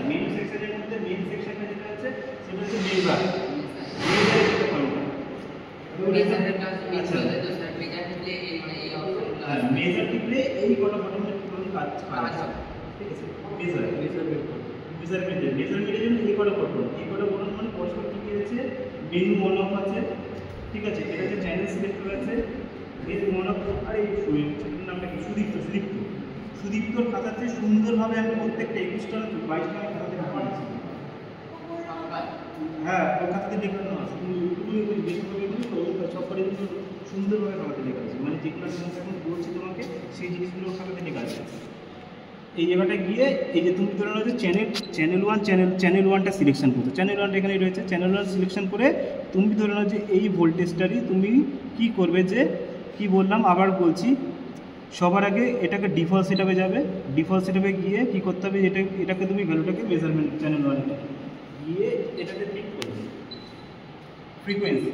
Menu সেকশনের মধ্যে main সেকশনটা যেটা আছে সেটা হচ্ছে মেজার। মেজার একটা পয়েন্ট। মেজারটা মেজার তো স্যার মেজার টিপলে এই মানে এই অপশনগুলো হ্যাঁ, মেজার টিপলে এই কটা বাটনের পুরো কাজ হবে। ঠিক আছে, মেজারমেন্টের জন্য এই কটা বাটন মানে পরস্পর কি আছে, মেনু মনঅফ আছে। ঠিক আছে, এটা হচ্ছে চ্যানেল সিলেক্টর আছে, মেনু মনঅফ। আর এই ছেলেটার নামটা কি, সুদীপ্তর খাতাতে সুন্দরভাবে আমি প্রত্যেকটা 21টা 22টা আমি খাতাতে ঢাকা দিচ্ছি। হ্যাঁ, ওর খাতাতে লেখানো আছে, তুমি ইউটিউবে বেশিরভাগ সবকটা জিনিস সুন্দরভাবে খাতাতে লেখা আছে, মানে যেগুলো আমি এখন বলছি তোমাকে সেই জিনিসগুলো খাতাতে লেখা আছে। এই জায়গাটা গিয়ে এই যে তুমি ধরে রয়েছে চ্যানেল ওয়ানটা সিলেকশন করতে, চ্যানেল ওয়ানটা এখানে রয়েছে, চ্যানেল ওয়ান সিলেকশন করে তুমি ধরে নাও যে এই ভোল্টেজটারই তুমি কি করবে, যে কি বললাম আবার বলছি, সবার আগে এটাকে ডিফল্ট সেটআপে যাবে। ডিফল্ট সেটআপে গিয়ে কি করতে হবে, এটাকে তুমি ভ্যালুটাকে মেজারমেন্ট চ্যানেল ওয়ানে গিয়ে এটাতে ক্লিক করবে ফ্রিকোয়েন্সি।